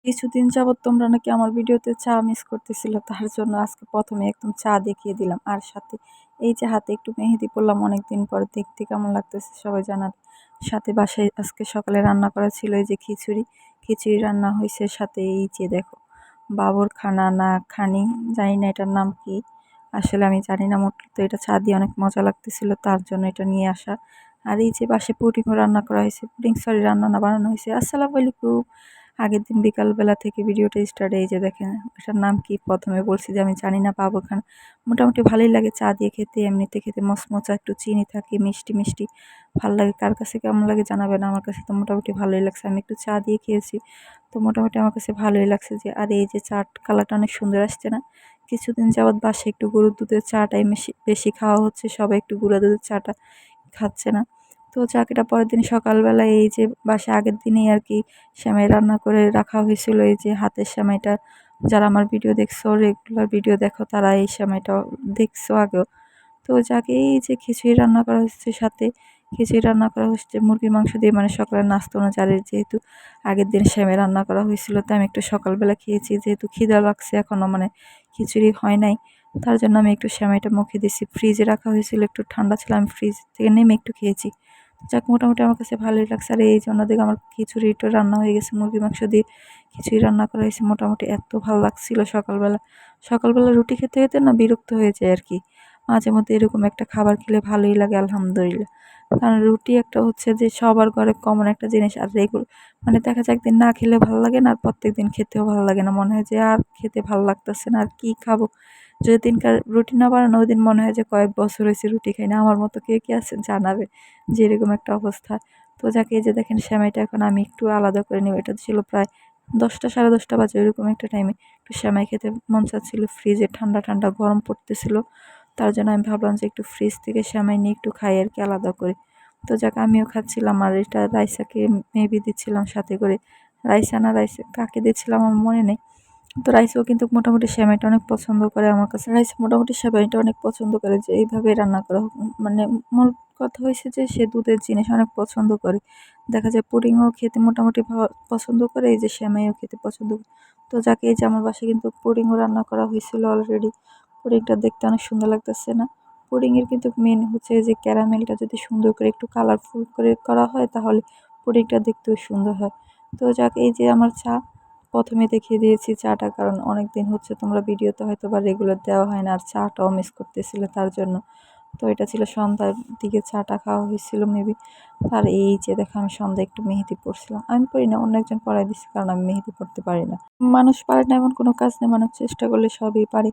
কিছুদিন যাবৎ তোমরা নাকি আমার ভিডিওতে চা মিস করতেছিল। তার জন্য আজকে ১ম এ একদম চা দেখিয়ে দিলাম। আর সাথে এই যে হাতে একটু মেহেদি পড়লাম অনেকদিন পর। দেখতে কেমন লাগতেছে সবাই জানাবে। সাথে বাসায় আজকে সকালে রান্না করা ছিল এই যে খিচুড়ি। খিচুড়ি রান্না হইছে, সাথে এই যে দেখো বাবুর খানা না খানি, জানি না এটার নাম কি। আসলে আমি জানি না মোট, তো এটা চা দিয়ে অনেক মজা লাগতেছিল, তার জন্য এটা নিয়ে আসা। আর এই যে বাসায় পুডিংও রান্না করা হয়েছে। পুডিং সরি, রান্না না, বানানো হয়েছে। আসসালামু আলাইকুম। আগের দিন বিকালবেলা থেকে ভিডিওটা স্টার্ট, এই যে দেখেন এটার নাম কি, ১ম এ বলছি যে আমি জানি না, পাবো খানা। মোটামুটি ভালোই লাগে চা দিয়ে খেতে, এমনিতে খেতে মচমচা, একটু চিনি থাকে, মিষ্টি, মিষ্টি ভাল লাগে। কার কাছে কেমন লাগে জানাবেন। আমার কাছে তো মোটামুটি ভালোই লাগছে। আমি একটু চা দিয়ে খেয়েছি, তো মোটামুটি আমার কাছে ভালোই লাগছে। যে আর এই যে চাট কালারটা অনেক সুন্দর আসছে না? কিছুদিন যাবৎ বাসায় একটু গরুর দুধের চাটাই বেশি বেশি খাওয়া হচ্ছে, সবাই একটু গুঁড়া দুধের চাটা খাচ্ছে না। তো চাকরিটা পরের দিন সকালবেলা এই যে বাসায় আগের দিনেই আর কি সেমাই রান্না করে রাখা হয়েছিল। এই যে হাতের সেমাইটা, যারা আমার ভিডিও দেখছো, রেগুলার ভিডিও দেখো, তারা এই সেমাইটা দেখছো আগেও। তো যাকে এই যে খিচুড়ি রান্না করা হচ্ছে, সাথে খিচুড়ি রান্না করা হচ্ছে মুরগির মাংস দিয়ে, মানে সকালের নাস্তা অনুযায়ী। যেহেতু আগের দিন সেমাই রান্না করা হয়েছিল, তাই আমি একটু সকালবেলা খেয়েছি। যেহেতু খিদা লাগছে এখনও, মানে খিচুড়ি হয় নাই, তার জন্য আমি একটু সেমাইটা মুখে দিছি। ফ্রিজে রাখা হয়েছিল, একটু ঠান্ডা ছিল, আমি ফ্রিজ থেকে নেমে একটু খেয়েছি। যাক, মোটামুটি আমার কাছে ভালোই লাগছে। আর এই যে অন্যদিকে আমার খিচুড়িটা রান্না হয়ে গেছে, মুরগির মাংস দিয়ে খিচুড়ি রান্না করা হয়েছে। মোটামুটি এত ভালো লাগছিল সকালবেলা। সকালবেলা রুটি খেতে খেতে না বিরক্ত হয়ে যায় আর কি। মাঝে মধ্যে এরকম একটা খাবার খেলে ভালোই লাগে, আলহামদুলিল্লাহ। কারণ রুটি একটা হচ্ছে যে সবার ঘরে কমন একটা জিনিস। আর মানে দেখা যায় একদিন না খেলে ভালো লাগে না, আর প্রত্যেকদিন খেতেও ভালো লাগে না। মনে হয় যে আর খেতে ভালো লাগতেছে না, আর কি খাবো। যেদিনকার রুটি না বানানো, ওইদিন মনে হয় যে কয়েক বছর হয়েছে রুটি খাই না। আমার মতো কে কে আছে জানাবে যে এরকম একটা অবস্থা। তো যাকে এই যে দেখেন সেমাইটা এখন আমি একটু আলাদা করে নিব। এটা ছিল প্রায় ১০টা, সাড়ে ১০টা বাজে ওইরকম একটা টাইমে একটু সেমাই খেতে মন চাচ্ছিল। ফ্রিজে ঠান্ডা ঠান্ডা গরম পড়তেছিল, তার জন্য আমি ভাবলাম যে একটু ফ্রিজ থেকে সেমাই নিয়ে একটু খাই আর কি, আলাদা করে। তো যাক, আমিও খাচ্ছিলাম, আর এটা রাইসাকে মেবি দিচ্ছিলাম সাথে করে। রাইসা না রাইসা কাকে দিচ্ছিলাম আমার মনে নেই। তো রাইসাও কিন্তু মোটামুটি সেমাইটা অনেক পছন্দ করে। আমার কাছে রাইসা মোটামুটি সেমাইটা অনেক পছন্দ করে, যে এইভাবে রান্না করা হোক। মানে মূল কথা হয়েছে যে সে দুধের জিনিস অনেক পছন্দ করে। দেখা যায় পুডিংও খেতে মোটামুটি পছন্দ করে, এই যে সেমাইও খেতে পছন্দ করে। তো যাকে এই যে আমার বাসায় কিন্তু পুডিংও রান্না করা হয়েছিল অলরেডি। পুডিংটা দেখতে অনেক সুন্দর লাগতেছে না? পুডিংয়ের কিন্তু মেন হচ্ছে যে ক্যারামেলটা যদি সুন্দর করে একটু কালারফুল করে করা হয়, তাহলে পুডিংটা দেখতেও সুন্দর হয়। তো যাক, এই যে আমার চা ১ম এ দেখিয়ে দিয়েছি চাটা, কারণ অনেকদিন হচ্ছে তোমরা ভিডিওতে হয়তো বা রেগুলার দেওয়া হয় না, আর চাটাও মিস করতেছিলে তার জন্য। তো এটা ছিল সন্ধ্যার দিকে চাটা খাওয়া হয়েছিল মেবি। আর এই যে দেখো আমি সন্ধ্যায় একটু মেহেদি পড়ছিলাম। আমি পড়ি না, অন্য একজন পড়াই দিচ্ছে, কারণ আমি মেহেদি পড়তে পারি না। মানুষ পারে না এমন কোনো কাজ নেই, মানুষ চেষ্টা করলে সবই পারে।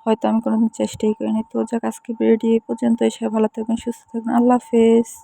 হয়তো আমি কোনোদিন চেষ্টাই করিনি। তো যাক, আজকে ভিডিও এই পর্যন্তই। সবাই ভালো থাকবেন, সুস্থ থাকবেন। আল্লাহ হাফেজ।